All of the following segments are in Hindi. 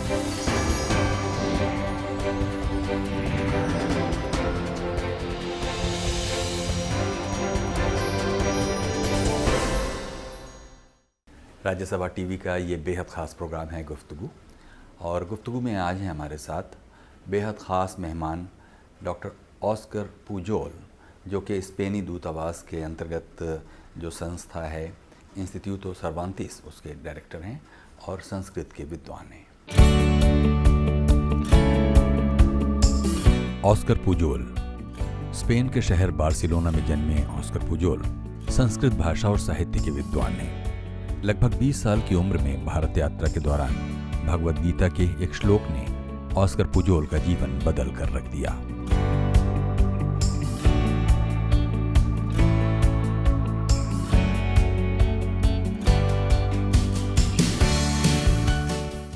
राज्यसभा टीवी का ये बेहद ख़ास प्रोग्राम है गुफ्तगू, और गुफ्तगू में आज हैं हमारे साथ बेहद ख़ास मेहमान डॉक्टर ऑस्कर पुजोल, जो कि स्पेनी दूतावास के अंतर्गत जो संस्था है इंस्टीट्यूटो सर्वांतीस, उसके डायरेक्टर हैं और संस्कृत के विद्वान हैं। ऑस्कर पुजोल स्पेन के शहर बार्सिलोना में जन्मे ऑस्कर पुजोल संस्कृत भाषा और साहित्य के विद्वान हैं। लगभग 20 साल की उम्र में भारत यात्रा के दौरान भगवद गीता के एक श्लोक ने ऑस्कर पुजोल का जीवन बदल कर रख दिया।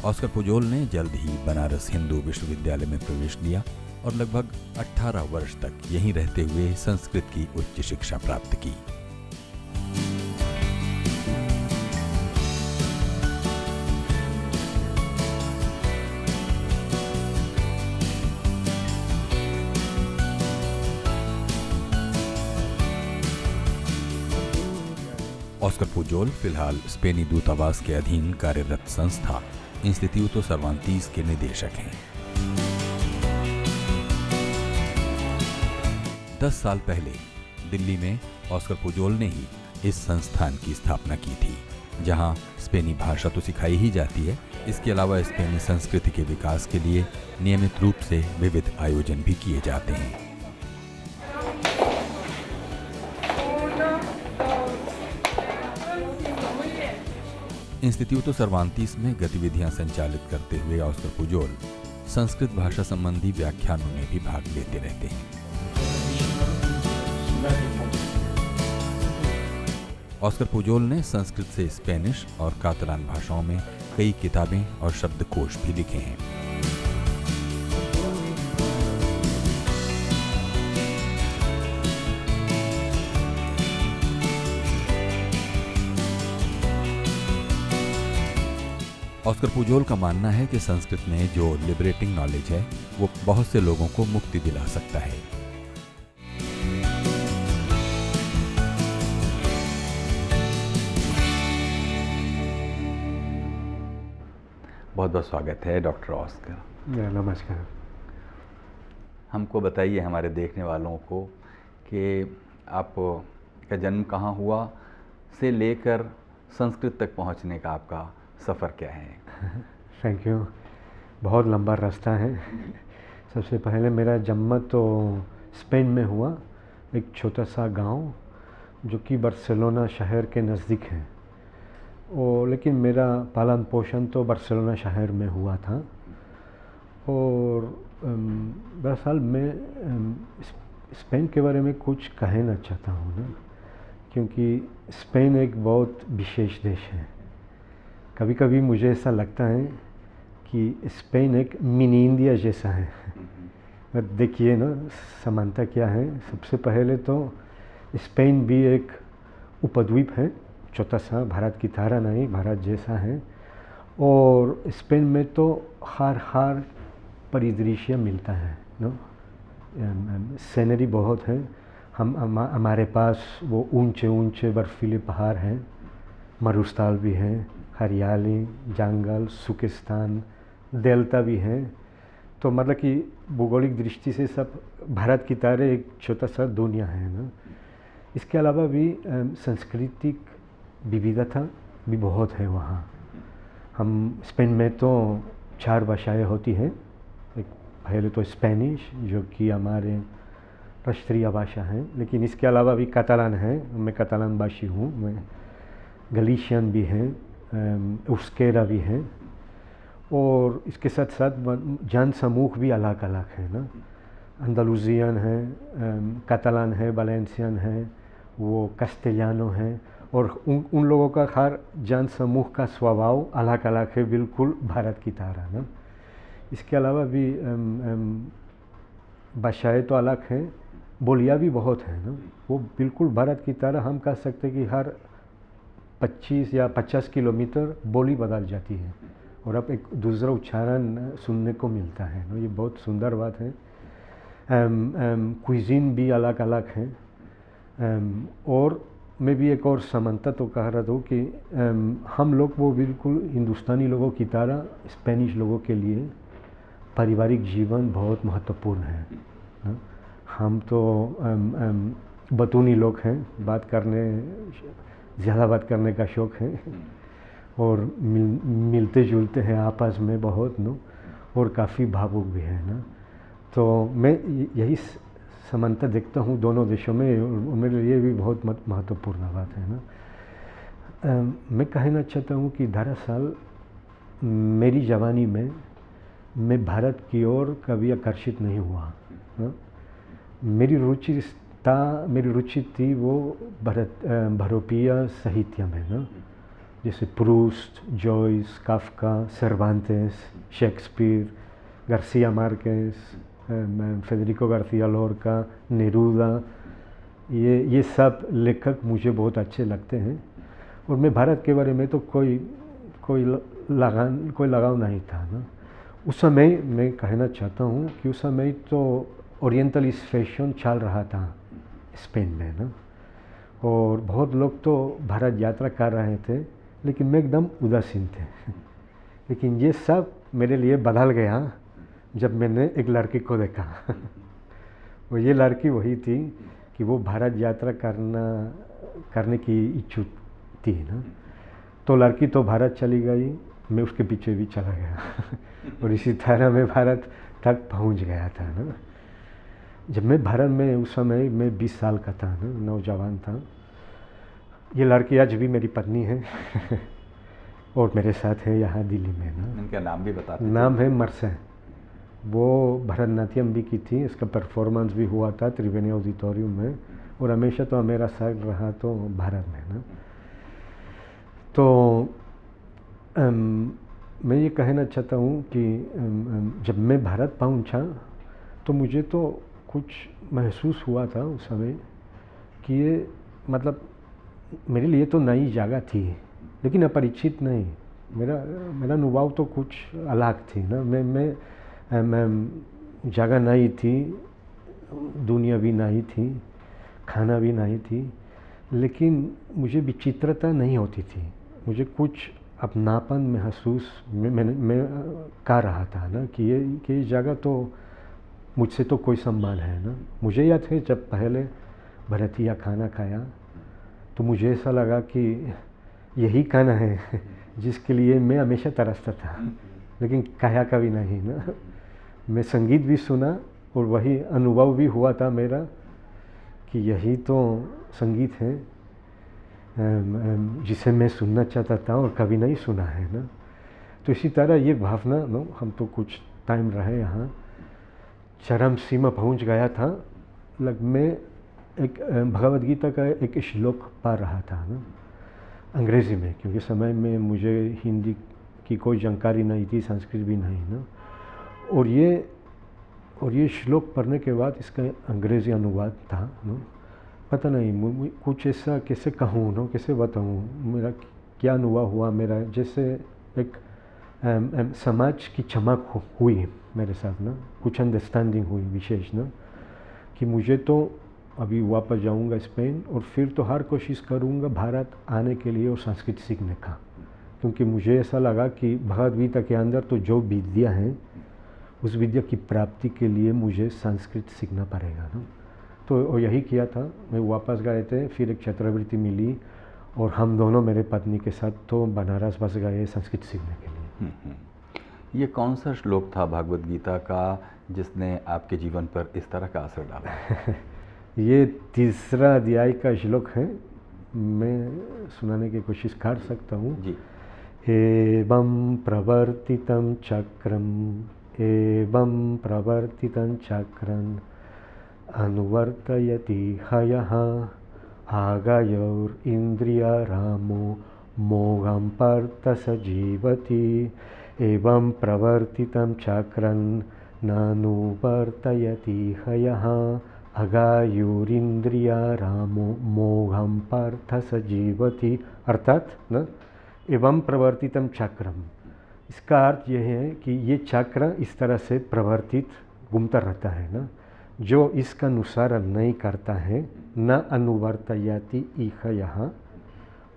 ऑस्कर पुजोल ने जल्द ही बनारस हिंदू विश्वविद्यालय में प्रवेश लिया और लगभग 18 वर्ष तक यहीं रहते हुए संस्कृत की उच्च शिक्षा प्राप्त की। ऑस्कर पुजोल फिलहाल स्पेनी दूतावास के अधीन कार्यरत संस्था इंस्टीट्यूटो सर्वांतीस के निदेशक हैं। 10 साल पहले दिल्ली में ऑस्कर पुजोल ने ही इस संस्थान की स्थापना की थी, जहां स्पेनी भाषा तो सिखाई ही जाती है, इसके अलावा स्पेनी संस्कृति के विकास के लिए नियमित रूप से विविध आयोजन भी किए जाते हैं। इंस्टीट्यूटो सर्वांतीस में गतिविधियां संचालित करते हुए ऑस्कर पुजोल संस्कृत भाषा संबंधी व्याख्यानों में भी भाग लेते रहते हैं। ऑस्कर पुजोल ने संस्कृत से स्पेनिश और कातलान भाषाओं में कई किताबें और शब्दकोश भी लिखे हैं। ऑस्कर पुजोल का मानना है कि संस्कृत में जो लिबरेटिंग नॉलेज है वो बहुत से लोगों को मुक्ति दिला सकता है। बहुत बहुत स्वागत है डॉक्टर ऑस्कर। नमस्कार। हमको बताइए, हमारे देखने वालों को, कि आपका जन्म कहाँ हुआ से लेकर संस्कृत तक पहुँचने का आपका सफ़र क्या है? Thank you. बहुत लंबा रास्ता है। सबसे पहले मेरा जन्म तो स्पेन में हुआ, एक छोटा सा गांव जो कि बार्सिलोना शहर के नज़दीक है। लेकिन मेरा पालन पोषण तो बार्सिलोना शहर में हुआ था। और दरअसल मैं स्पेन के बारे में कुछ कहना चाहता हूँ ना, क्योंकि स्पेन एक बहुत विशेष देश है। कभी कभी मुझे ऐसा लगता है कि स्पेन एक मिनी इंडिया जैसा है। देखिए ना, समानता क्या है। सबसे पहले तो स्पेन भी एक उपद्वीप है, छोटा सा, भारत की तरह नहीं, भारत जैसा है। और स्पेन में तो हर परिदृश्य मिलता है ना, सीनरी बहुत है। हमारे पास वो ऊंचे ऊंचे बर्फीले पहाड़ हैं, मरुस्थल भी हैं, हरियाली, जंगल, सूखिस्तान, डेल्टा भी हैं। तो मतलब कि भौगोलिक दृष्टि से सब भारत की तरह एक छोटा सा दुनिया है ना। इसके अलावा भी सांस्कृतिक विविधता भी बहुत है वहाँ। हम स्पेन में तो 4 भाषाएं होती हैं। एक पहले तो स्पेनिश, जो कि हमारे राष्ट्रीय भाषा है, लेकिन इसके अलावा भी कातालान है, मैं कातालान भाषी हूँ। मैं गलीशियन भी हैं, उस्केरा भी हैं। और इसके साथ साथ जन समूह भी अलग अलग है ना। अंदालुसियन है, कातालान है, वालेंसियन है, वो कैस्टेलियानो है। और उन लोगों का हर जन समूह का स्वभाव अलग अलग है, बिल्कुल भारत की तरह ना। इसके अलावा भी भाषाएँ तो अलग हैं, बोलियाँ भी बहुत हैं ना। वो बिल्कुल भारत की तरह हम कह सकते हैं कि हर 25 या 50 किलोमीटर बोली बदल जाती है। और अब एक दूसरा उच्चारण सुनने को मिलता है ना, ये बहुत सुंदर बात है। क्विज़ीन भी अलग अलग है। और मैं भी एक और समानता तो कह रहा था कि हम लोग वो बिल्कुल हिंदुस्तानी लोगों की तरह स्पेनिश लोगों के लिए पारिवारिक जीवन बहुत महत्वपूर्ण है ना। हम तो बतूनी लोग हैं, ज़्यादा बात करने का शौक़ है और मिलते जुलते हैं आपस में बहुत ना, और काफ़ी भावुक भी है ना। तो मैं यही समानता देखता हूँ दोनों देशों में, और मेरे लिए भी बहुत महत्वपूर्ण बात है ना। मैं कहना चाहता हूँ कि दरअसल मेरी जवानी में मैं भारत की ओर कभी आकर्षित नहीं हुआ ना। मेरी रुचि थी वो यूरोपीय साहित्य में ना, जैसे Proust, Joyce, Kafka, Cervantes, Shakespeare, Garcia Marquez, Federico Garcia Lorca, Neruda, ये सब लेखक मुझे बहुत अच्छे लगते हैं। और मैं भारत के बारे में तो कोई लगाव नहीं था ना। उस समय मैं कहना चाहता हूँ कि उस समय तो ओरिएंटलिस्ट फैशन चल रहा था स्पेन में ना, और बहुत लोग तो भारत यात्रा कर रहे थे, लेकिन मैं एकदम उदासीन थे। लेकिन ये सब मेरे लिए बदल गया जब मैंने एक लड़की को देखा। और ये लड़की वही थी कि वो भारत यात्रा करने की इच्छुक थी ना। तो लड़की तो भारत चली गई, मैं उसके पीछे भी चला गया। और इसी तरह मैं भारत तक पहुंच गया था ना। जब मैं भारत में, उस समय मैं 20 साल का था ना, नौजवान था। ये लड़की आज भी मेरी पत्नी है और मेरे साथ है यहाँ दिल्ली में ना। इनका नाम भी बता दीजिए। नाम है मर्से। वो भरतनाट्यम भी की थी, इसका परफॉर्मेंस भी हुआ था त्रिवेणी ऑडिटोरियम में, और हमेशा तो मेरा साथ रहा तो भारत में ना। तो मैं ये कहना चाहता हूँ कि जब मैं भारत पहुँचा तो मुझे तो कुछ महसूस हुआ था उस समय कि ये मतलब मेरे लिए तो नई जगह थी, लेकिन अपरिचित नहीं। मेरा अनुभव तो कुछ अलग थी ना। मैं जगह नई थी, दुनिया भी नई थी, खाना भी नहीं थी, लेकिन मुझे विचित्रता नहीं होती थी। मुझे कुछ अपनापन महसूस मैं कर रहा था ना कि ये जगह तो मुझसे तो कोई संबंध है ना। मुझे याद है जब पहले भारतीय खाना खाया तो मुझे ऐसा लगा कि यही खाना है जिसके लिए मैं हमेशा तरसता था, लेकिन खाया कभी नहीं ना। मैं संगीत भी सुना और वही अनुभव भी हुआ था मेरा कि यही तो संगीत है जिसे मैं सुनना चाहता था और कभी नहीं सुना है ना। तो इसी तरह ये भावना ना, हम तो कुछ टाइम रहे यहाँ, चरम सीमा पहुँच गया था। मैं एक भगवद गीता का एक श्लोक पढ़ रहा था ना अंग्रेज़ी में, क्योंकि समय में मुझे हिंदी की कोई जानकारी नहीं थी, संस्कृत भी नहीं ना। और ये श्लोक पढ़ने के बाद इसका अंग्रेज़ी अनुवाद था ना। पता नहीं कुछ ऐसा कैसे कहूँ ना, कैसे बताऊँ मेरा क्या अनुभव हुआ मेरा। जैसे एक समाज की चमक हुई मेरे साथ ना, कुछ अंडरस्टैंडिंग हुई विशेष ना, कि मुझे तो अभी वापस जाऊंगा स्पेन और फिर तो हर कोशिश करूंगा भारत आने के लिए और संस्कृत सीखने का, क्योंकि मुझे ऐसा लगा कि भगवद गीता के अंदर तो जो विद्या है उस विद्या की प्राप्ति के लिए मुझे संस्कृत सीखना पड़ेगा ना। तो यही किया था। मैं वापस गए थे, फिर एक छात्रवृत्ति मिली और हम दोनों मेरे पत्नी के साथ तो बनारस बस गए संस्कृत सीखने के लिए। ये कौन सा श्लोक था भगवद गीता का जिसने आपके जीवन पर इस तरह का असर डाला? ये 3रा अध्याय का श्लोक है, मैं सुनाने की कोशिश कर सकता हूँ जी। एवं प्रवर्तितं चक्रं अनुवर्तयति हयः आगयोरिन्द्रियारामो मोघं पार्थ स जीवति। एवं प्रवर्तितं चक्रं नानुवर्तयति हयः आगयोरिन्द्रियारामो मोघं पार्थ स जीवति। अर्थात न, एवं प्रवर्तितं चक्रम, इसका अर्थ यह है कि ये चक्र इस तरह से प्रवर्तित घूमता रहता है ना, जो इसका अनुसरण नहीं करता है, न अनुवर्तयति इह यहाँ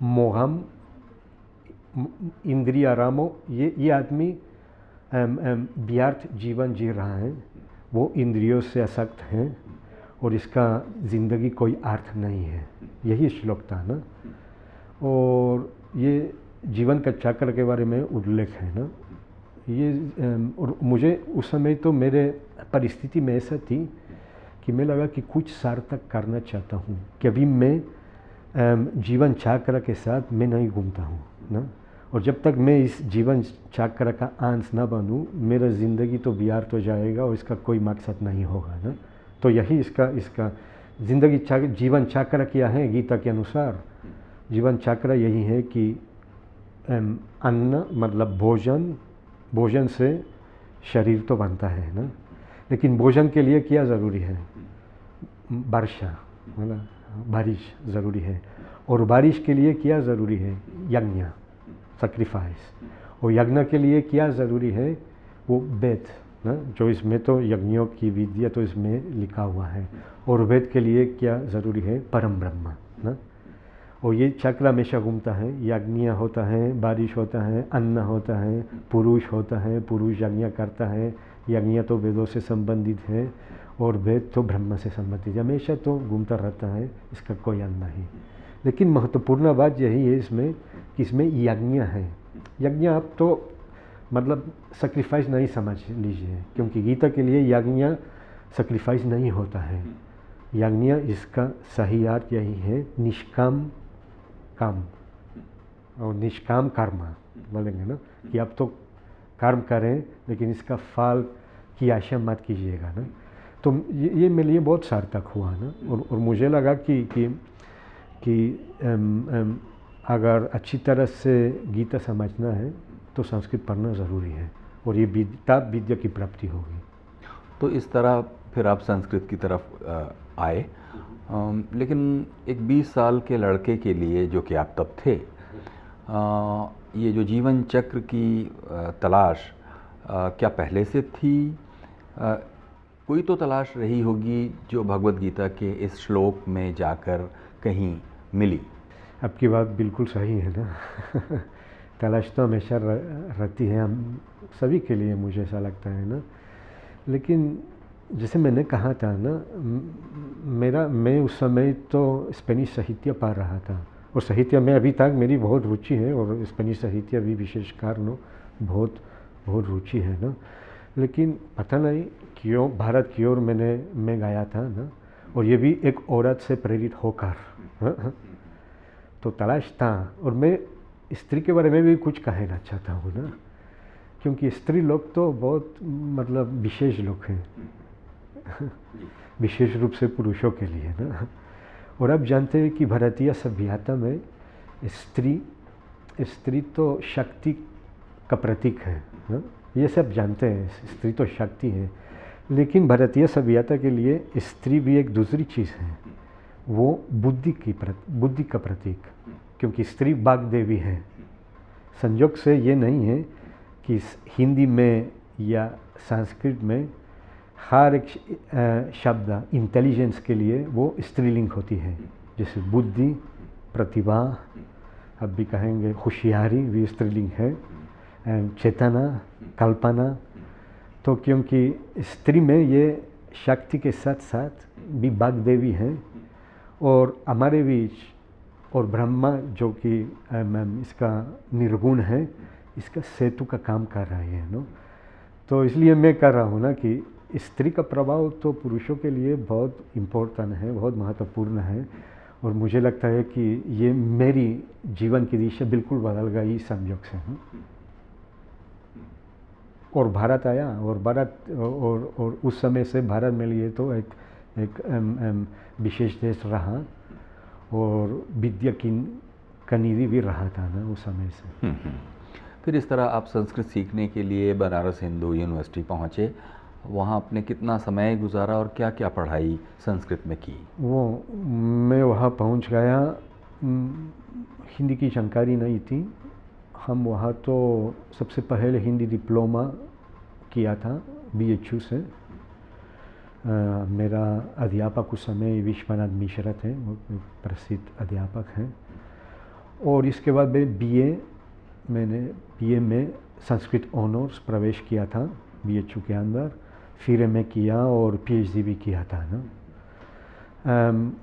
मोहम इंद्रियारामो, ये आदमी व्यर्थ जीवन जी रहा है, वो इंद्रियों से आसक्त हैं और इसका ज़िंदगी कोई अर्थ नहीं है। यही श्लोक था ना। और ये जीवन का चक्र के बारे में उल्लेख है ना। ये और मुझे उस समय तो मेरे परिस्थिति में ऐसा थी कि मैं लगा कि कुछ सार्थक करना चाहता हूँ, कि अभी मैं जीवन चक्र के साथ मैं नहीं घूमता हूँ ना, और जब तक मैं इस जीवन चक्र का अंश न बनूँ, मेरा ज़िंदगी तो व्यर्थ हो जाएगा और इसका कोई मकसद नहीं होगा ना। तो यही इसका ज़िंदगी जीवन चक्र क्या है गीता के अनुसार? जीवन चक्र यही है कि अन्न मतलब भोजन से शरीर तो बनता है ना, लेकिन भोजन के लिए क्या ज़रूरी है? वर्षा, मतलब बारिश ज़रूरी है। और बारिश के लिए क्या ज़रूरी है? यज्ञ, सैक्रिफाइस। और यज्ञ के लिए क्या ज़रूरी है? वो वेद ना, जो इसमें तो यज्ञों की विद्या तो इसमें लिखा हुआ है। और वेद के लिए क्या ज़रूरी है? परम ब्रह्म ना। और ये चक्र हमेशा घूमता है। यज्ञ होता है, बारिश होता है, अन्न होता है, पुरुष होता है, पुरुष यज्ञ करता है। यज्ञ तो वेदों से संबंधित है और वेद तो ब्रह्म से संबंधित है। हमेशा तो घूमता रहता है, इसका कोई अंत नहीं। लेकिन महत्वपूर्ण बात यही है इसमें कि इसमें यज्ञ है। यज्ञ आप तो मतलब सैक्रिफाइस नहीं समझ लीजिए, क्योंकि गीता के लिए यज्ञ सैक्रिफाइस नहीं होता है। यज्ञ इसका सही अर्थ यही है, निष्काम काम और निष्काम कर्म बोलेंगे ना, कि आप तो कर्म करें लेकिन इसका फल की आशा मत कीजिएगा ना। तो ये मेरे लिए बहुत सार्थक हुआ ना। और मुझे लगा कि अगर अच्छी तरह से गीता समझना है तो संस्कृत पढ़ना ज़रूरी है, और ये विद्या की प्राप्ति होगी। तो इस तरह फिर आप संस्कृत की तरफ आए। लेकिन एक 20 साल के लड़के के लिए, जो कि आप तब थे, ये जो जीवन चक्र की तलाश क्या पहले से थी? कोई तो तलाश रही होगी जो भगवत गीता के इस श्लोक में जाकर कहीं मिली। आपकी बात बिल्कुल सही है ना। तलाश तो हमेशा रहती है हम सभी के लिए, मुझे ऐसा लगता है ना। लेकिन जैसे मैंने कहा था ना, मैं उस समय तो स्पेनिश साहित्य पढ़ रहा था, और साहित्य में अभी तक मेरी बहुत रुचि है, और स्पेनिश साहित्य भी विशेष कारण बहुत रुचि है ना। लेकिन पता नहीं क्यों भारत की ओर मैं गया था ना, और ये भी एक औरत से प्रेरित होकर। तो तलाश था, और मैं स्त्री के बारे में भी कुछ कहना चाहता हूँ ना, क्योंकि स्त्री लोग तो बहुत मतलब विशेष लोग हैं, विशेष रूप से पुरुषों के लिए ना। और आप जानते हैं कि भारतीय सभ्यता में स्त्री तो शक्ति का प्रतीक है ना, ये सब जानते हैं, स्त्री तो शक्ति है। लेकिन भारतीय सभ्यता के लिए स्त्री भी एक दूसरी चीज़ है, वो बुद्धि का प्रतीक, क्योंकि स्त्री वाग देवी है। संयोग से ये नहीं है कि हिंदी में या संस्कृत में हर एक शब्द इंटेलिजेंस के लिए वो स्त्रीलिंग होती है। जैसे बुद्धि, प्रतिभा, अब भी कहेंगे होशियारी भी स्त्रीलिंग है, चेतना, कल्पना। तो क्योंकि स्त्री में ये शक्ति के साथ साथ भी वाग देवी है, और हमारे बीच और ब्रह्मा जो कि इसका निर्गुण है, इसका सेतु का काम कर रहा है ना। तो इसलिए मैं कर रहा हूँ ना कि स्त्री का प्रभाव तो पुरुषों के लिए बहुत इम्पोर्टेंट है, बहुत महत्वपूर्ण है। और मुझे लगता है कि ये मेरी जीवन की दिशा बिल्कुल बदल गई संयोग से। और भारत आया, और उस समय से भारत मेरे लिए तो एक विशेष देश रहा, और विद्या का निधि भी रहा था ना उस समय से। फिर इस तरह आप संस्कृत सीखने के लिए बनारस हिंदू यूनिवर्सिटी पहुँचे। वहाँ आपने कितना समय गुजारा और क्या क्या पढ़ाई संस्कृत में की? मैं वहाँ पहुँच गया, हिंदी की जानकारी नहीं थी, हम वहाँ तो सबसे पहले हिंदी डिप्लोमा किया था BHU से। मेरा अध्यापक उस समय विश्वनाथ मिश्रा थे, वो प्रसिद्ध अध्यापक हैं। और इसके बाद मैंने BA में संस्कृत ऑनर्स प्रवेश किया था BHU के अंदर, फिर MA किया और PhD भी किया था ना।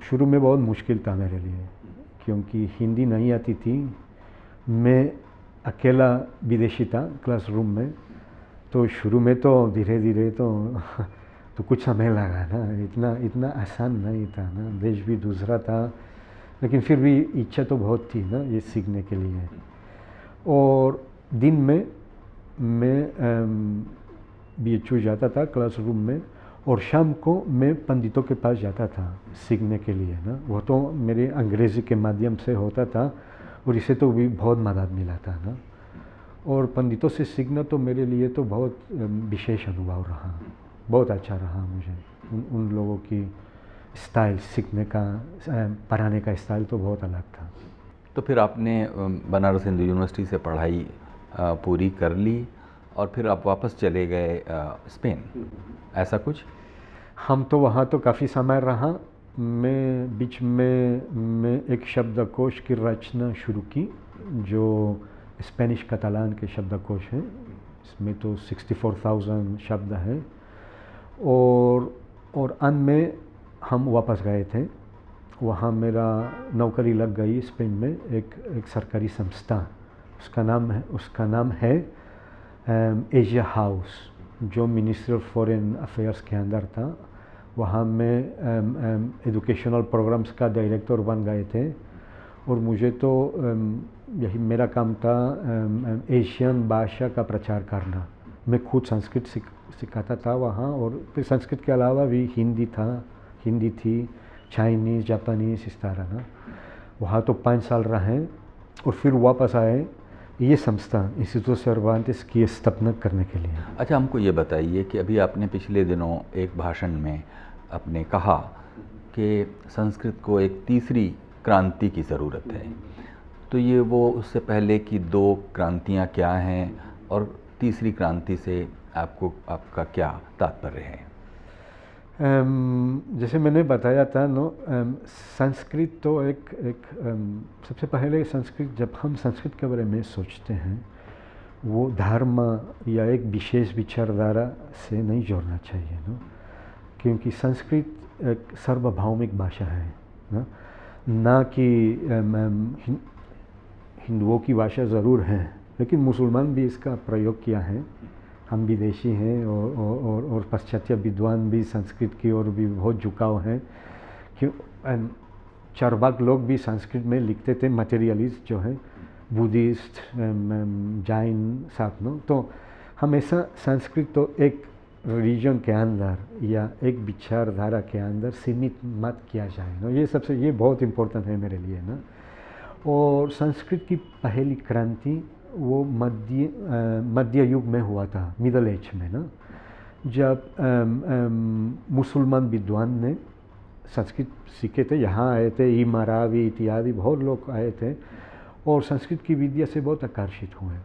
शुरू में बहुत मुश्किल था मेरे लिए, क्योंकि हिंदी नहीं आती थी। मैं अकेला विदेशी था क्लासरूम में, तो शुरू में तो धीरे धीरे तो कुछ समय लगा ना, इतना आसान नहीं था ना, देश भी दूसरा था, लेकिन फिर भी इच्छा तो बहुत थी ना ये सीखने के लिए। और दिन में मैं BHU जाता था क्लासरूम में, और शाम को मैं पंडितों के पास जाता था सीखने के लिए ना। वो तो मेरे अंग्रेज़ी के माध्यम से होता था, और इससे तो भी बहुत मदद मिला था ना। और पंडितों से सीखना तो मेरे लिए तो बहुत विशेष अनुभव रहा, बहुत अच्छा रहा मुझे। उन लोगों की स्टाइल, सीखने का, पढ़ाने का स्टाइल तो बहुत अलग था। तो फिर आपने बनारस हिंदू यूनिवर्सिटी से पढ़ाई पूरी कर ली और फिर आप वापस चले गए स्पेन, ऐसा कुछ? हम तो वहाँ तो काफ़ी समय रहा। मैं बीच में एक शब्दकोश की रचना शुरू की, जो स्पेनिश कतालान के शब्दकोश हैं। इसमें तो 64,000 शब्द हैं। और अंत में हम वापस गए थे। वहाँ मेरा नौकरी लग गई स्पेन में, एक सरकारी संस्था, उसका नाम है एशिया हाउस, जो मिनिस्ट्री ऑफ फॉरेन अफेयर्स के अंदर था। वहाँ में एजुकेशनल प्रोग्राम्स का डायरेक्टर बन गए थे, और मुझे तो यही मेरा काम था, एशियन भाषा का प्रचार करना। मैं खुद संस्कृत सिखाता था वहाँ, और फिर संस्कृत के अलावा भी हिंदी थी, चाइनीज़, जापानीज़, इस तरह ना। वहाँ तो 5 साल रहे, और फिर वापस आए ये संस्था इंस्टीट्यूट सर्वांतिस की स्थापना करने के लिए। अच्छा, हमको ये बताइए कि अभी आपने पिछले दिनों एक भाषण में आपने कहा कि संस्कृत को एक तीसरी क्रांति की ज़रूरत है, तो ये वो उससे पहले की 2 क्रांतियाँ क्या हैं, और तीसरी क्रांति से आपका क्या तात्पर्य है? जैसे मैंने बताया था संस्कृत तो एक सबसे पहले संस्कृत, जब हम संस्कृत के बारे में सोचते हैं, वो धर्म या एक विशेष विचारधारा से नहीं जोड़ना चाहिए ना, क्योंकि संस्कृत एक सार्वभौमिक भाषा है ना कि हिंदुओं की भाषा ज़रूर है, लेकिन मुसलमान भी इसका प्रयोग किया है। हम विदेशी हैं, और पाश्चात्य विद्वान भी संस्कृत की ओर भी बहुत झुकाव है। क्यों चारवाक लोग भी संस्कृत में लिखते थे, मटेरियलिस्ट जो है, बुद्धिस्ट, जैन साथ में। तो हमेशा संस्कृत तो एक रिलीजन के अंदर या एक विचारधारा के अंदर सीमित मत किया जाए ना, ये बहुत इम्पोर्टेंट है मेरे लिए ना। और संस्कृत की पहली क्रांति वो मध्य युग में हुआ था, मिडल एज में ना, जब मुसलमान विद्वान ने संस्कृत सीखे थे, यहाँ आए थे, ईमरावी इत्यादि बहुत लोग आए थे, और संस्कृत की विद्या से बहुत आकर्षित हुए।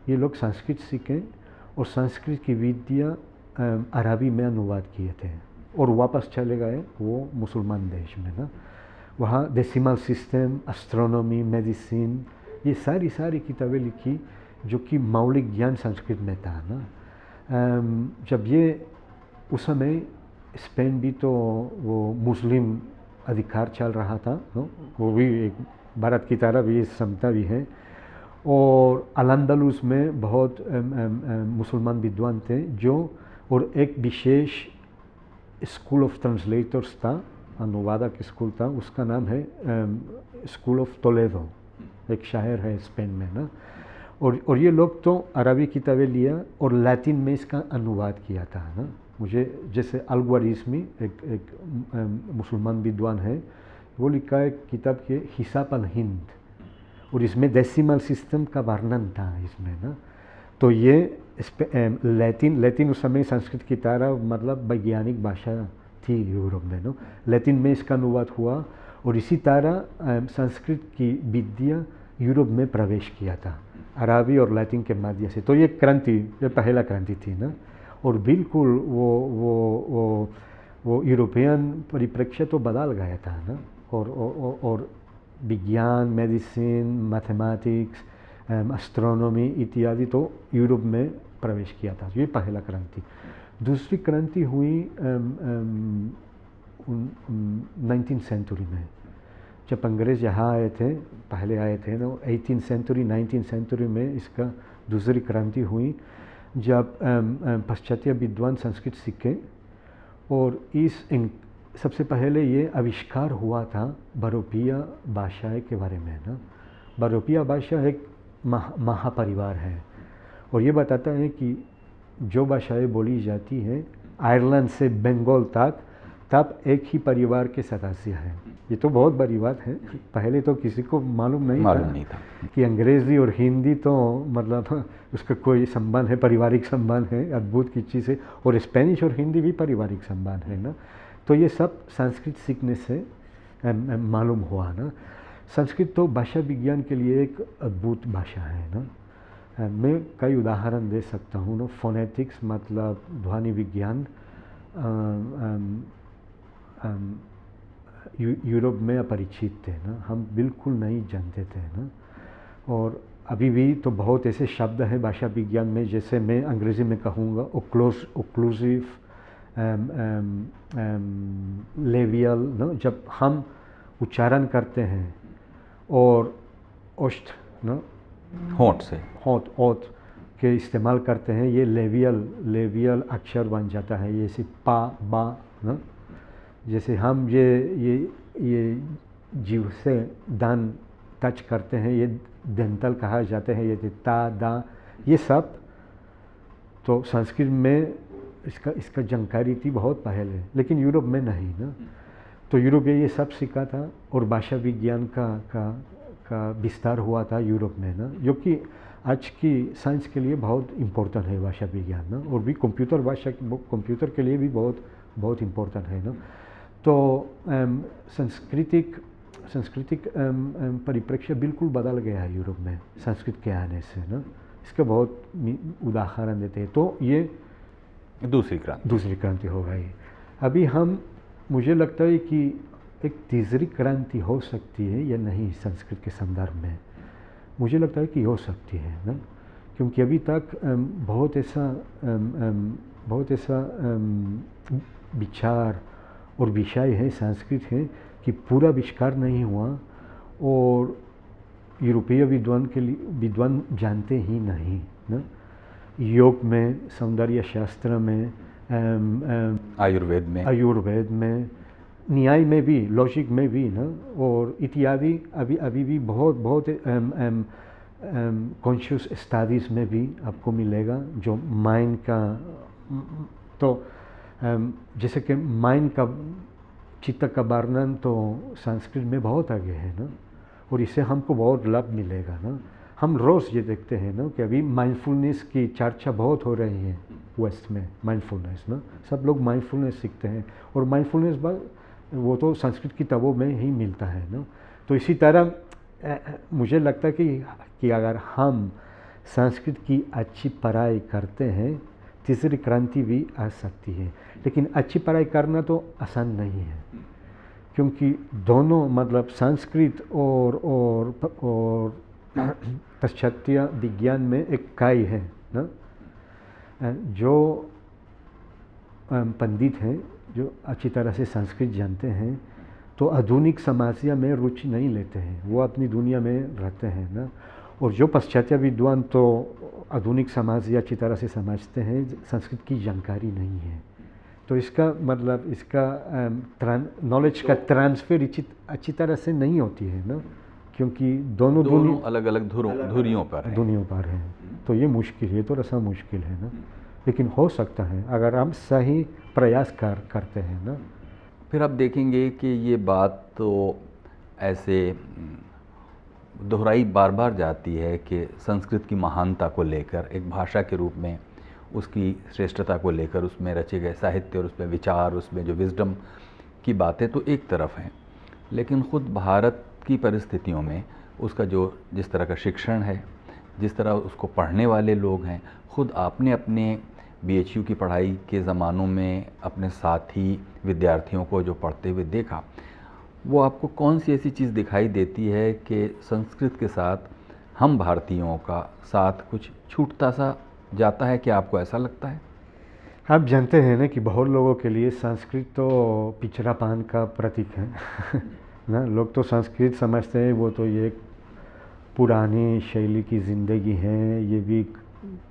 ये लोग संस्कृत सीखे, और संस्कृत की विद्या अरबी में अनुवाद किए थे, और वापस चले गए वो मुसलमान देश में ना। वहाँ डेसिमल सिस्टम, एस्ट्रोनॉमी, मेडिसिन, ये सारी किताबें लिखी, जो कि मौलिक ज्ञान संस्कृत में था ना। जब ये उस समय स्पेन भी तो वो मुस्लिम अधिकार चल रहा था, वो भी एक भारत की तरह भी समता भी है, और अल-अंदलुस में बहुत मुसलमान विद्वान थे जो, और एक विशेष स्कूल ऑफ ट्रांसलेटर्स था, अनुवादक स्कूल था, उसका नाम है स्कूल ऑफ टोलेडो, एक शहर है स्पेन में ना। और ये लोग तो अरबी किताबें लिया और लैटिन में इसका अनुवाद किया था ना। मुझे जैसे अल-ख्वारिज़मी एक मुसलमान विद्वान है, वो लिखा है किताब के हिसाब अल-हिंद, और इसमें डेसिमल सिस्टम का वर्णन था इसमें ना। तो ये लैटिन उस समय संस्कृत की तरह मतलब वैज्ञानिक भाषा थी यूरोप में ना। लैटिन में इसका अनुवाद हुआ, और इसी तरह संस्कृत की विद्या यूरोप में प्रवेश किया था। अरबी और लैटिन के माध्यम से। तो ये क्रांति, ये पहला क्रांति थी ना। और बिल्कुल वो यूरोपियन परिप्रेक्ष्य तो बदल गया था ना। और विज्ञान, मेडिसिन, मैथमेटिक्स, एस्ट्रोनॉमी इत्यादि तो यूरोप में प्रवेश किया था। ये पहला क्रांति। दूसरी क्रांति हुई 19th सेंचुरी में, जब अंग्रेज यहाँ आए थे, पहले आए थे ना 18th सेंचुरी 19th सेंचुरी में इसका दूसरी क्रांति हुई, जब पाश्चात्य विद्वान संस्कृत सीखे। और सबसे पहले ये आविष्कार हुआ था बरोपिया भाषा के बारे में ना। बरोपिया भाषा एक महापरिवार है और ये बताता है कि जो भाषाएं बोली जाती हैं आयरलैंड से बंगाल तक, तब एक ही परिवार के सदस्य हैं। ये तो बहुत बड़ी बात है। पहले तो किसी को मालूम नहीं था कि अंग्रेज़ी और हिंदी तो मतलब उसका कोई संबंध है, पारिवारिक संबंध है, अद्भुत की चीज़ है। और स्पेनिश और हिंदी भी पारिवारिक संबंध है ना। तो ये सब संस्कृत सीखने से मालूम हुआ ना। संस्कृत तो भाषा विज्ञान के लिए एक अद्भुत भाषा है ना। मैं कई उदाहरण दे सकता हूँ ना। फोनेटिक्स मतलब ध्वनि विज्ञान यूरोप में अपरिचित थे ना, हम बिल्कुल नहीं जानते थे ना। और अभी भी तो बहुत ऐसे शब्द हैं भाषा विज्ञान में, जैसे मैं अंग्रेज़ी में कहूँगा ओक्लूसिव, लेवियल ना, जब हम उच्चारण करते हैं और ओष्ठ ना, होंठ के इस्तेमाल करते हैं, ये लेवियल अक्षर बन जाता है। जैसे पा बा ना, जैसे हम ये जीव से दान टच करते हैं, ये दंतल कहा जाते हैं। ये ता दा, ये सब तो संस्कृत में इसका जानकारी थी बहुत पहले, लेकिन यूरोप में नहीं ना। तो यूरोप ये सब सीखा था और भाषा विज्ञान का विस्तार हुआ था यूरोप में ना, जो कि आज की साइंस के लिए बहुत इम्पोर्टेंट है भाषा विज्ञान ना। और भी कंप्यूटर के लिए भी बहुत इम्पोर्टेंट है ना। तो सांस्कृतिक परिप्रेक्ष्य बिल्कुल बदल गया है यूरोप में संस्कृत के आने से ना। इसके बहुत उदाहरण देते हैं। तो ये दूसरी क्रांति हो गई। अभी मुझे लगता है कि एक तीसरी क्रांति हो सकती है या नहीं संस्कृत के संदर्भ में। मुझे लगता है कि हो सकती है ना, क्योंकि अभी तक बहुत ऐसा विचार और विषय है संस्कृत है कि पूरा आविष्कार नहीं हुआ और यूरोपीय विद्वान जानते ही नहीं ना। योग में, सौंदर्य शास्त्र में, आयुर्वेद में, न्याय में भी, लॉजिक में भी ना, और इत्यादि अभी भी बहुत कॉन्शियस स्टडीज़ में भी आपको मिलेगा जो माइंड का। तो जैसे कि माइंड का, चित्त का वर्णन तो संस्कृत में बहुत आगे है ना, और इससे हमको बहुत लाभ मिलेगा ना। हम रोज़ ये देखते हैं ना कि अभी माइंडफुलनेस की चर्चा बहुत हो रही है वेस्ट में। माइंडफुलनेस ना, सब लोग माइंडफुलनेस सीखते हैं और माइंडफुलनेस वो तो संस्कृत किताबों में ही मिलता है ना। तो इसी तरह मुझे लगता है कि अगर हम संस्कृत की अच्छी पढ़ाई करते हैं, तीसरी क्रांति भी आ सकती है। लेकिन अच्छी पढ़ाई करना तो आसान नहीं है, क्योंकि दोनों मतलब संस्कृत और पाश्चात्य विज्ञान में एक काई है ना। जो पंडित हैं, जो अच्छी तरह से संस्कृत जानते हैं, तो आधुनिक समस्या में रुचि नहीं लेते हैं, वो अपनी दुनिया में रहते हैं ना। और जो पाश्चात्य विद्वान तो आधुनिक समस्या अच्छी तरह से समझते हैं, संस्कृत की जानकारी नहीं है। तो इसका मतलब नॉलेज का ट्रांसफर अच्छी तरह से नहीं होती है ना, क्योंकि दोनों अलग अलग धुरियों पर हैं। तो ये मुश्किल है, तो रसा मुश्किल है ना, लेकिन हो सकता है अगर हम सही प्रयास करते हैं ना। फिर आप देखेंगे कि ये बात तो ऐसे दोहराई बार बार जाती है कि संस्कृत की महानता को लेकर, एक भाषा के रूप में उसकी श्रेष्ठता को लेकर, उसमें रचे गए साहित्य और उसमें विचार, उसमें जो विजडम की बातें तो एक तरफ हैं, लेकिन ख़ुद भारत की परिस्थितियों में उसका जिस तरह का शिक्षण है, जिस तरह उसको पढ़ने वाले लोग हैं, खुद आपने अपने BHU की पढ़ाई के ज़मानों में अपने साथी विद्यार्थियों को जो पढ़ते हुए देखा, वो आपको कौन सी ऐसी चीज़ दिखाई देती है कि संस्कृत के साथ हम भारतीयों का साथ कुछ छूटता सा जाता है? क्या आपको ऐसा लगता है? आप जानते हैं ना कि बहुत लोगों के लिए संस्कृत तो पिछड़ापन का प्रतीक है ना। लोग तो संस्कृत समझते हैं वो तो ये पुरानी शैली की ज़िंदगी है, ये भी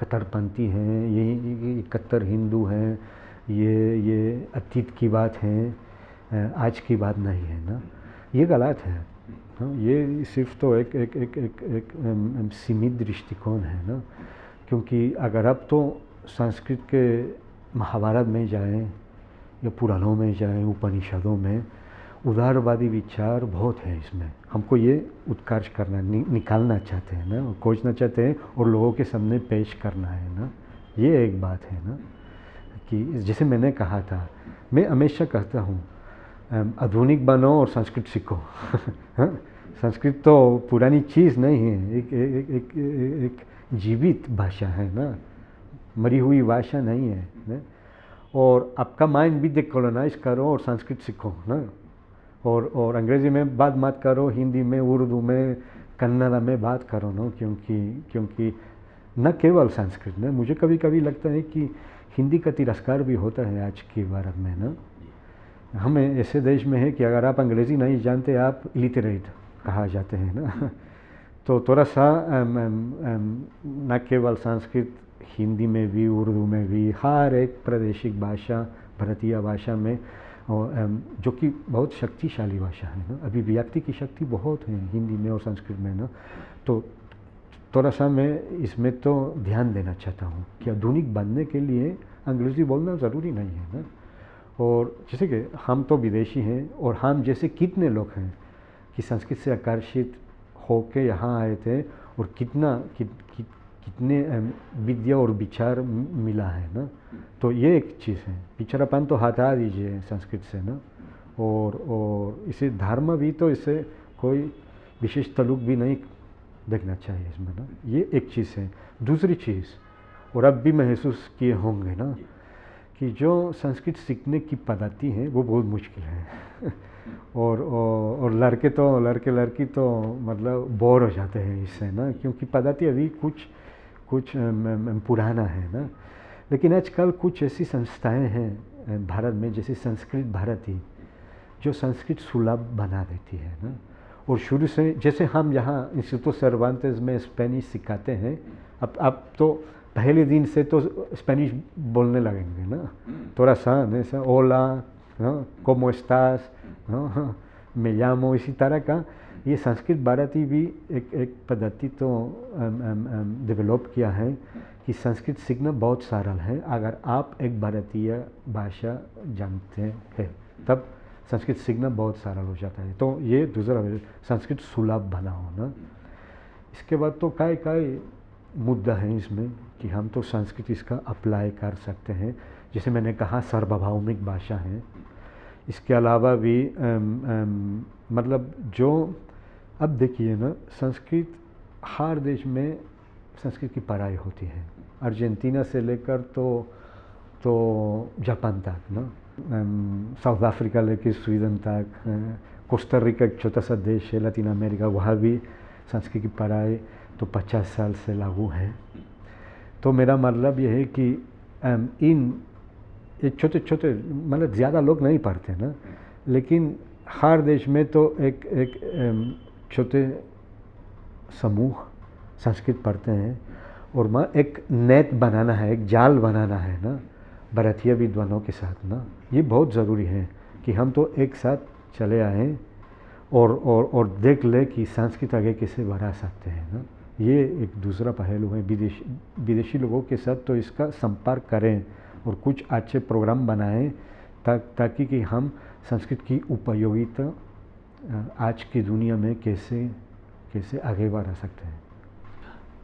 कट्टरपंथी हैं, ये कट्टर हिंदू हैं, ये अतीत की बात है, आज की बात नहीं है ना। ये गलत है हाँ, ये सिर्फ तो एक सीमित दृष्टिकोण है ना। क्योंकि अगर आप तो संस्कृत के महाभारत में जाएं या पुराणों में जाएं, उपनिषदों में उदारवादी विचार बहुत है इसमें। हमको ये उत्कर्ष करना, निकालना चाहते हैं ना, खोजना चाहते हैं और लोगों के सामने पेश करना है ना। ये एक बात है ना कि जैसे मैंने कहा था, मैं हमेशा कहता हूँ आधुनिक बनो और संस्कृत सीखो हाँ, संस्कृत तो पुरानी चीज़ नहीं है, एक जीवित भाषा है ना, मरी हुई भाषा नहीं है ना। और आपका माइंड भी डिकोलोनाइज करो और संस्कृत सीखो ना। और अंग्रेज़ी में बात मत करो, हिंदी में, उर्दू में, कन्नड़ में बात करो ना। क्योंकि न केवल संस्कृत में, मुझे कभी कभी लगता है कि हिंदी का तिरस्कार भी होता है आज के भारत में ना। हम ऐसे देश में है कि अगर आप अंग्रेज़ी नहीं जानते आप इलिटरेट कहा जाते हैं ना। तो थोड़ा सा न केवल संस्कृत, हिंदी में भी, उर्दू में भी, हर एक प्रादेशिक भाषा, भारतीय भाषा में, और जो कि बहुत शक्तिशाली भाषा है ना। अभिव्यक्ति की शक्ति बहुत है हिंदी में और संस्कृत में ना। तो थोड़ा सा मैं इसमें तो ध्यान देना चाहता हूँ कि आधुनिक बनने के लिए अंग्रेज़ी बोलना ज़रूरी नहीं है ना। और जैसे कि हम तो विदेशी हैं और हम जैसे कितने लोग हैं कि संस्कृत से आकर्षित होके यहाँ आए थे और कितने विद्या और विचार मिला है ना। तो ये एक चीज़ है, पिछड़ापन तो हटा दीजिए संस्कृत से ना। और इसे धर्म भी तो इससे कोई विशेष ताल्लुक भी नहीं देखना चाहिए इसमें ना। ये एक चीज़ है। दूसरी चीज़, और अब भी महसूस किए होंगे ना कि जो संस्कृत सीखने की पद्धति है वो बहुत मुश्किल है और लड़के लड़की तो मतलब बोर हो जाते हैं इससे ना, क्योंकि पद्धति अभी कुछ पुराना है ना। लेकिन आजकल कुछ ऐसी संस्थाएं हैं भारत में, जैसे संस्कृत भारती, जो संस्कृत सुलभ बना देती है ना। और शुरू से जैसे हम यहाँ इंस्टीट्यूट सर्वांतेस में स्पेनिश सिखाते हैं, अब तो पहले दिन से तो स्पेनिश बोलने लगेंगे ना। थोड़ा सा जैसा ओला, कोमो एस्टास, मैं llamo, इसी तरह का ये संस्कृत भारती भी एक पद्धति तो डेवलप किया है कि संस्कृत सीखना बहुत सरल है। अगर आप एक भारतीय भाषा जानते हैं तब संस्कृत सीखना बहुत सरल हो जाता है। तो ये दूसरा संस्कृत सुलभ बनाओ ना। इसके बाद तो कई मुद्दा है इसमें कि हम तो संस्कृत इसका अप्लाई कर सकते हैं। जैसे मैंने कहा सार्वभौमिक भाषा है। इसके अलावा भी मतलब जो अब देखिए ना, संस्कृत हर देश में संस्कृत की पढ़ाई होती है, अर्जेंटीना से लेकर तो जापान तक ना, साउथ अफ्रीका लेकर स्वीडन तक, कोस्टा रिका एक छोटा सा देश है लैटिन अमेरिका, वहाँ भी संस्कृत की पढ़ाई तो 50 साल से लागू है। तो मेरा मतलब यह है कि इन एक छोटे मतलब ज़्यादा लोग नहीं पढ़ते ना, लेकिन हर देश में तो एक छोटे समूह संस्कृत पढ़ते हैं। और मैं एक नेट बनाना है, एक जाल बनाना है ना भारतीय विद्वानों के साथ ना। ये बहुत ज़रूरी है कि हम तो एक साथ चले आएँ और देख ले कि संस्कृत आगे कैसे बढ़ा सकते हैं ना। ये एक दूसरा पहलू है। विदेशी लोगों के साथ तो इसका संपर्क करें और कुछ अच्छे प्रोग्राम बनाएं ताकि कि हम संस्कृत की उपयोगिता आज की दुनिया में कैसे आगे बढ़ा सकते हैं।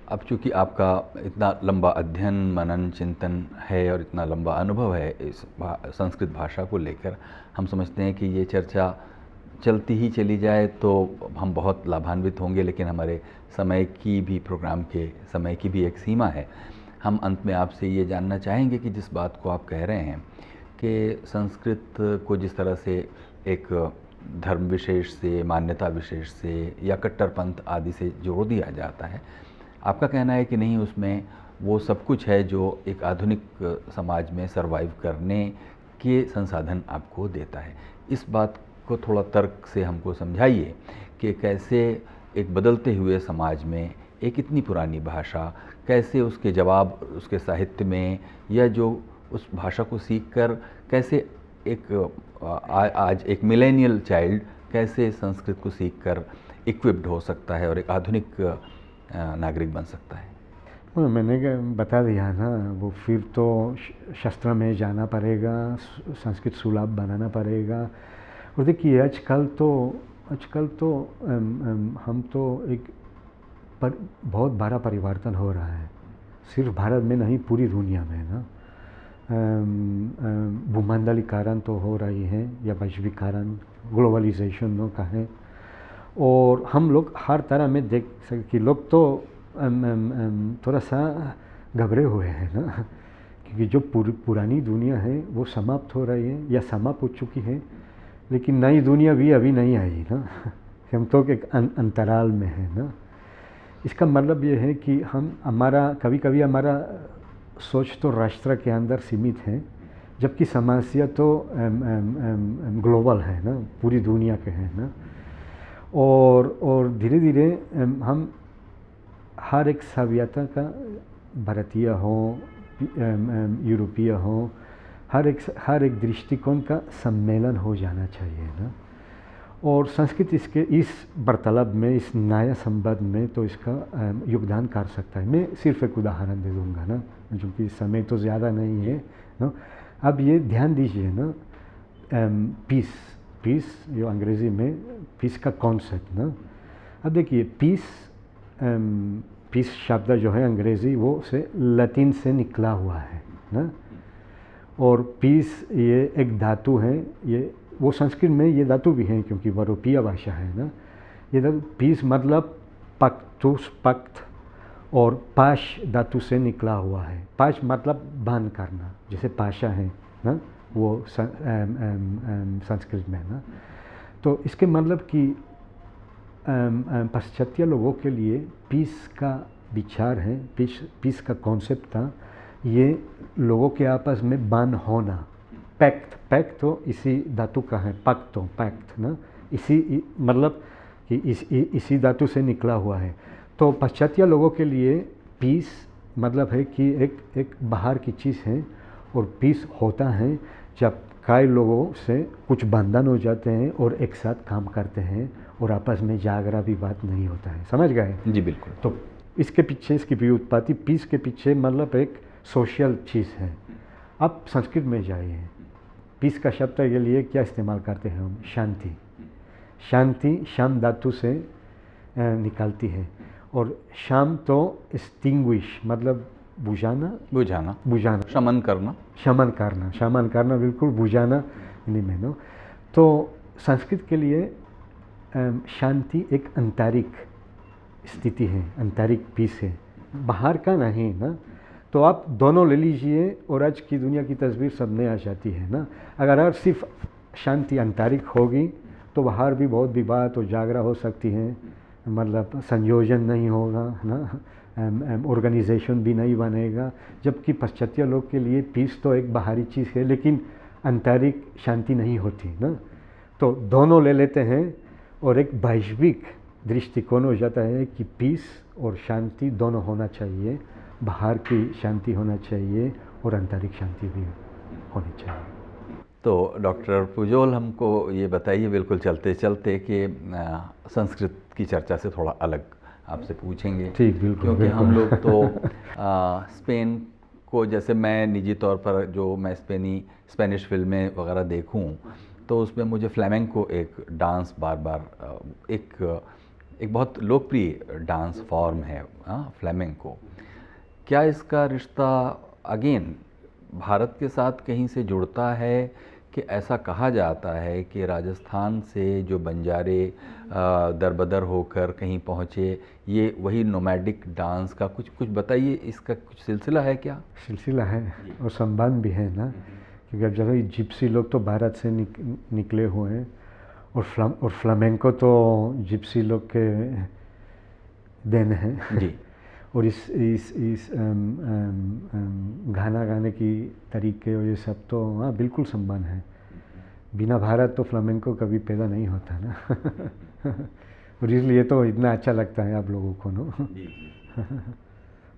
अब चूँकि आपका इतना लंबा अध्ययन, मनन, चिंतन है और इतना लंबा अनुभव है इस संस्कृत भाषा को लेकर, हम समझते हैं कि ये चर्चा चलती ही चली जाए तो हम बहुत लाभान्वित होंगे। लेकिन हमारे समय की भी प्रोग्राम के समय की भी एक सीमा है। हम अंत में आपसे ये जानना चाहेंगे कि जिस बात को आप कह रहे हैं कि संस्कृत को जिस तरह से एक धर्म विशेष से, मान्यता विशेष से या कट्टरपंथ आदि से जोड़ दिया जाता है, आपका कहना है कि नहीं, उसमें वो सब कुछ है जो एक आधुनिक समाज में सरवाइव करने के संसाधन आपको देता है। इस बात को थोड़ा तर्क से हमको समझाइए कि कैसे एक बदलते हुए समाज में एक इतनी पुरानी भाषा, कैसे उसके जवाब उसके साहित्य में, या जो उस भाषा को सीखकर कैसे एक आज एक मिलेनियल चाइल्ड कैसे संस्कृत को सीखकर इक्विप्ड हो सकता है और एक आधुनिक नागरिक बन सकता है। मैंने बता दिया ना, वो फिर तो शास्त्र में जाना पड़ेगा, संस्कृत सुलभ बनाना पड़ेगा। और देखिए आजकल तो हम तो एक बहुत बड़ा परिवर्तन हो रहा है, सिर्फ भारत में नहीं पूरी दुनिया में ना। भूमंडलीकरण तो हो रही है या वैश्वीकरण, ग्लोबलाइजेशन नो कहें, और हम लोग हर तरह में देख सकते कि लोग तो थोड़ा सा घबरे हुए हैं ना, क्योंकि जो पुरानी दुनिया है वो समाप्त हो रही है या समाप्त हो चुकी है, लेकिन नई दुनिया भी अभी नहीं आई ना। हम तो एक अंतराल में है ना। इसका मतलब ये है कि कभी कभी हमारा सोच तो राष्ट्र के अंदर सीमित है, जबकि समस्या तो ग्लोबल है ना, पूरी दुनिया के हैं ना। और धीरे धीरे हम हर एक सभ्यता का, भारतीय हो, यूरोपीय हो, हर एक दृष्टिकोण का सम्मेलन हो जाना चाहिए ना। और संस्कृत इसके इस वार्तालाप में, इस नया संवाद में तो इसका योगदान कर सकता है। मैं सिर्फ एक उदाहरण दे दूंगा ना, क्योंकि समय तो ज़्यादा नहीं है ना। अब ये ध्यान दीजिए ना, पीस जो अंग्रेज़ी में पीस का कॉन्सेप्ट ना। अब देखिए पीस शब्द जो है अंग्रेज़ी, वो से लैटिन से निकला हुआ है ना। और पीस ये एक धातु है, ये वो संस्कृत में ये धातु भी है क्योंकि यूरोपीय भाषा है ना। ये धातु पीस मतलब पक्तुस, पक्त, और पाश धातु से निकला हुआ है। पाश मतलब बांध करना, जैसे पाशा है ना, वो संस्कृत में ना। तो इसके मतलब कि पाश्चात्य लोगों के लिए पीस का विचार है, पीस का कॉन्सेप्ट था, ये लोगों के आपस में बांध होना। पैक्ट तो इसी धातु का है, पैक्ट ना, इसी मतलब कि इसी धातु से निकला हुआ है। तो पाश्चात्य लोगों के लिए पीस मतलब है कि एक बाहर की चीज़ है, और पीस होता है जब कई लोगों से कुछ बंधन हो जाते हैं और एक साथ काम करते हैं और आपस में झगड़ा भी बात नहीं होता है। समझ गए? जी बिल्कुल। तो इसके पीछे, इसकी व्युत्पत्ति पीस के पीछे मतलब एक सोशल चीज़ है। अब संस्कृत में जाइए, पीस का शब्द के लिए क्या इस्तेमाल करते हैं हम? शांति शाम धातु से निकलती है, और शाम तो एक्सटिंग्विश मतलब बुझाना, शमन करना बिल्कुल, बुझाना हिंदी में नो। तो संस्कृत के लिए शांति एक आंतरिक स्थिति है, आंतरिक पीस है, बाहर का नहीं ना। तो आप दोनों ले लीजिए और आज की दुनिया की तस्वीर सामने आ जाती है ना। अगर सिर्फ शांति आंतरिक होगी तो बाहर भी बहुत विवाद और झगड़ा हो सकती है, मतलब संयोजन नहीं होगा ना, ऑर्गेनाइजेशन भी नहीं बनेगा। जबकि पाश्चात्य लोग के लिए पीस तो एक बाहरी चीज़ है, लेकिन आंतरिक शांति नहीं होती ना। तो दोनों ले लेते हैं और एक वैश्विक दृष्टिकोण हो जाता है कि पीस और शांति दोनों होना चाहिए, बाहर की शांति होना चाहिए और आंतरिक शांति भी होनी चाहिए। तो डॉक्टर पुजोल, हमको ये बताइए बिल्कुल चलते चलते कि संस्कृत की चर्चा से थोड़ा अलग आपसे पूछेंगे। ठीक, बिल्कुल, क्योंकि हम लोग तो स्पेन को, जैसे मैं निजी तौर पर जो मैं स्पेनिश फिल्में वगैरह देखूं, तो उसमें मुझे फ्लैमेंको एक डांस बार एक बहुत लोकप्रिय डांस फॉर्म है फ्लैमेंको। क्या इसका रिश्ता अगेन भारत के साथ कहीं से जुड़ता है, कि ऐसा कहा जाता है कि राजस्थान से जो बंजारे दरबदर होकर कहीं पहुँचे, ये वही नोमैडिक डांस का कुछ कुछ बताइए, इसका कुछ सिलसिला है क्या? सिलसिला है और संबंध भी है ना, क्योंकि अब जैसे जिप्सी लोग तो भारत से निकले हुए हैं और फ्लामेंको तो जिप्सी लोग के देन है जी। और इस गाना गाने की तरीके और ये सब तो हाँ बिल्कुल संबंध है। बिना भारत तो फ्लामेंको कभी पैदा नहीं होता ना और इसलिए तो इतना अच्छा लगता है आप लोगों को ना।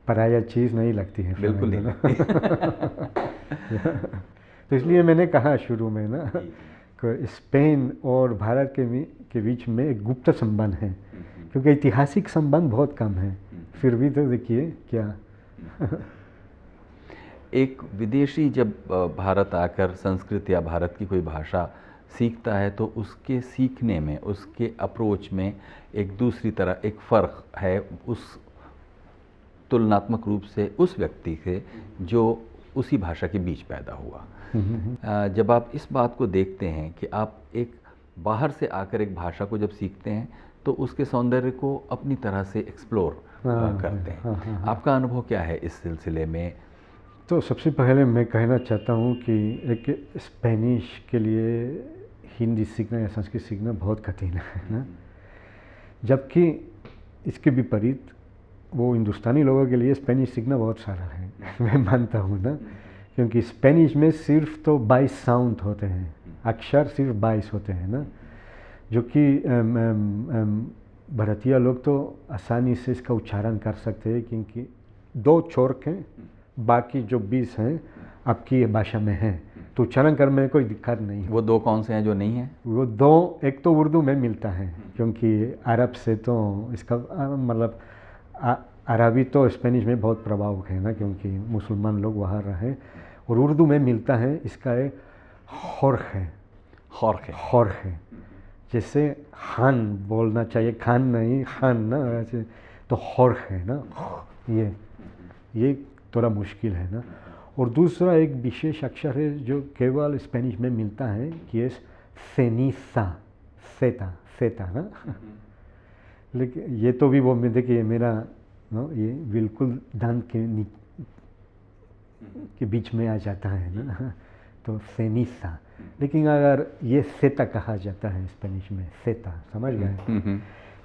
पराया चीज़ नहीं लगती है बिल्कुल नहीं लगती। तो इसलिए मैंने कहा शुरू में ना कि स्पेन और भारत के बीच में एक गुप्त संबंध है, क्योंकि ऐतिहासिक संबंध बहुत कम है, फिर भी तो देखिए क्या। एक विदेशी जब भारत आकर संस्कृत या भारत की कोई भाषा सीखता है तो उसके सीखने में, उसके अप्रोच में एक दूसरी तरह एक फ़र्क है उस तुलनात्मक रूप से उस व्यक्ति से जो उसी भाषा के बीच पैदा हुआ। जब आप इस बात को देखते हैं कि आप एक बाहर से आकर एक भाषा को जब सीखते हैं तो उसके सौंदर्य को अपनी तरह से एक्सप्लोर करते हैं, आपका अनुभव क्या है इस सिलसिले में? तो सबसे पहले मैं कहना चाहता हूँ कि एक स्पेनिश के लिए हिंदी सीखना या संस्कृत सीखना बहुत कठिन है ना, जबकि इसके विपरीत वो हिंदुस्तानी लोगों के लिए स्पेनिश सीखना बहुत सारा है। मैं मानता हूँ ना, क्योंकि स्पेनिश में सिर्फ तो 22 साउंड होते हैं, अक्षर सिर्फ 22 होते हैं ना, जो कि भारतीय लोग तो आसानी से इसका उच्चारण कर सकते हैं, क्योंकि 2 छोर के बाकी जो 20 हैं आपकी भाषा में हैं, तो उच्चारण करने में कोई दिक्कत नहीं है। वो 2 कौन से हैं जो नहीं हैं? वो 2, एक तो उर्दू में मिलता है, क्योंकि अरब से तो इसका मतलब अरबी तो स्पेनिश में बहुत प्रभाव है ना, क्योंकि मुसलमान लोग वहाँ रहे, और उर्दू में मिलता है, इसका एक हौर है, जैसे खान बोलना चाहिए, खान नहीं खान ना, ऐसे तो हौर है ना, ये थोड़ा मुश्किल है ना। और दूसरा एक विशेष अक्षर है जो केवल स्पेनिश में मिलता है, कि ये सेता ना, लेकिन ये तो भी वो में देखिए मेरा नो ये बिल्कुल दांत के बीच में आ जाता है ना, तो सेनिसा, लेकिन अगर ये सेता कहा जाता है स्पेनिश में, सेता, समझ गए।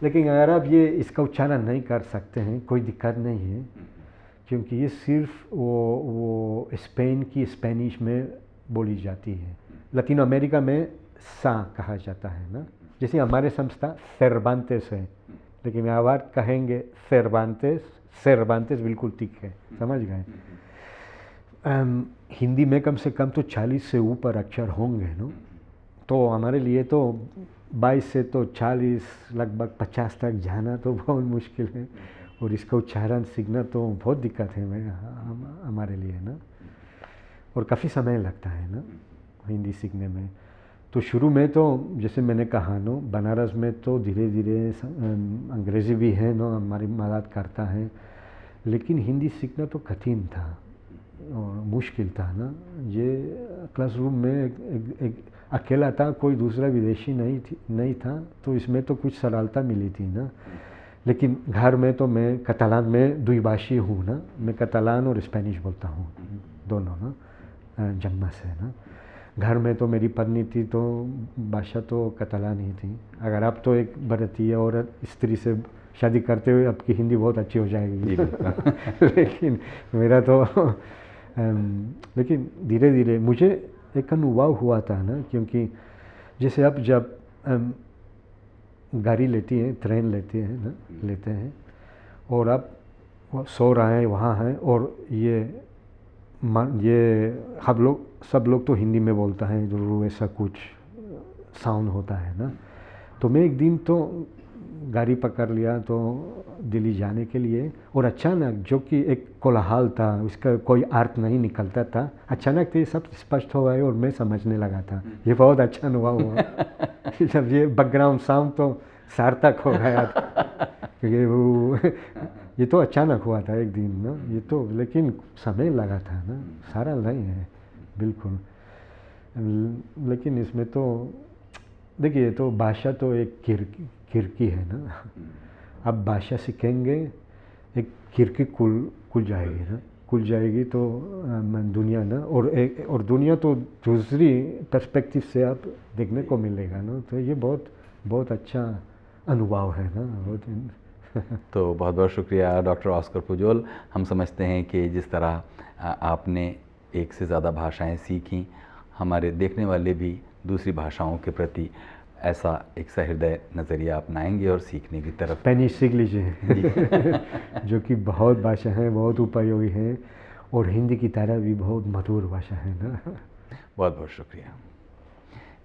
लेकिन अगर आप ये इसका उच्चारण नहीं कर सकते हैं, कोई दिक्कत नहीं है, क्योंकि ये सिर्फ वो स्पेन की स्पेनिश में बोली जाती है। लैटिन अमेरिका में सा कहा जाता है ना, जैसे हमारे संस्था सेरवांतेस है, लेकिन आवाज कहेंगे सेरवांतेस बिल्कुल ठीक है, समझ गए। हिंदी में कम से कम तो 40 से ऊपर अक्षर होंगे ना, तो हमारे लिए तो 22 से तो 40 लगभग 50 तक जाना तो बहुत मुश्किल है, और इसका उच्चारण सीखना तो बहुत दिक्कत है हमारे लिए ना, और काफ़ी समय लगता है ना हिंदी सीखने में। तो शुरू में तो जैसे मैंने कहा ना, बनारस में तो धीरे धीरे अंग्रेज़ी भी है ना, हमारी मदद करता है, लेकिन हिंदी सीखना तो कठिन था और मुश्किल था ना। ये क्लासरूम में एक अकेला था, कोई दूसरा विदेशी नहीं था, तो इसमें तो कुछ सरलता मिली थी ना। लेकिन घर में तो मैं कतालान में द्विभाषी हूँ ना, मैं कतालान और स्पेनिश बोलता हूँ दोनों ना, जन्म से ना। घर में तो मेरी पत्नी थी तो भाषा तो कतालान ही थी। अगर आप तो एक भारतीय औरत स्त्री से शादी करते हुए आपकी हिंदी बहुत अच्छी हो जाएगी लेकिन मेरा तो लेकिन धीरे धीरे मुझे एक अनुभव हुआ था ना, क्योंकि जैसे आप जब गाड़ी लेती हैं, ट्रेन लेते हैं और आप सो रहे हैं वहाँ हैं, और ये सब लोग तो हिंदी में बोलता है, जो ऐसा कुछ साउंड होता है ना। तो मैं एक दिन तो गाड़ी पकड़ लिया तो दिल्ली जाने के लिए, और अचानक जो कि एक कोलाहल था, उसका कोई अर्थ नहीं निकलता था, अचानक तो ये सब स्पष्ट हो गए और मैं समझने लगा था। ये बहुत अच्छा अनुभव हुआ जब ये बैकग्राउंड साउंड तो सार्थक हो गया था क्योंकि वो ये तो अचानक हुआ था एक दिन ना, ये तो लेकिन समय लगा था ना, सारा नहीं है बिल्कुल। लेकिन इसमें तो देखिए, तो भाषा तो एक खिड़की है ना। आप भाषा सीखेंगे, एक खिड़की खुल जाएगी ना, खुल जाएगी तो दुनिया ना, और दुनिया तो दूसरी पर्सपेक्टिव से आप देखने को मिलेगा ना। तो ये बहुत बहुत अच्छा अनुभव है ना, बहुत। तो बहुत बहुत शुक्रिया डॉक्टर ऑस्कर पुजोल। हम समझते हैं कि जिस तरह आपने एक से ज़्यादा भाषाएं सीखीं, हमारे देखने वाले भी दूसरी भाषाओं के प्रति ऐसा एक सहृदय नज़रिया अपनाएंगे और सीखने की तरफ। स्पेनिश सीख लीजिए जो कि बहुत भाषा है, बहुत उपयोगी है, और हिंदी की तरह भी बहुत मधुर भाषा है ना। बहुत बहुत शुक्रिया।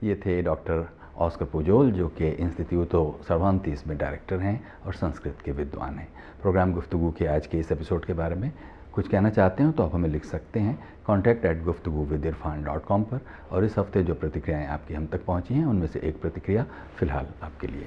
ये थे डॉक्टर ऑस्कर पुजोल, जो कि इंस्टीट्यूटो सर्वांतीस में डायरेक्टर हैं और संस्कृत के विद्वान हैं। प्रोग्राम गुफ्तगू के आज के इस एपिसोड के बारे में कुछ कहना चाहते हो तो आप हमें लिख सकते हैं contact@guftguwithirfan.com पर। और इस हफ्ते जो प्रतिक्रियाएं आपकी हम तक पहुंची हैं, उनमें से एक प्रतिक्रिया फ़िलहाल आपके लिए।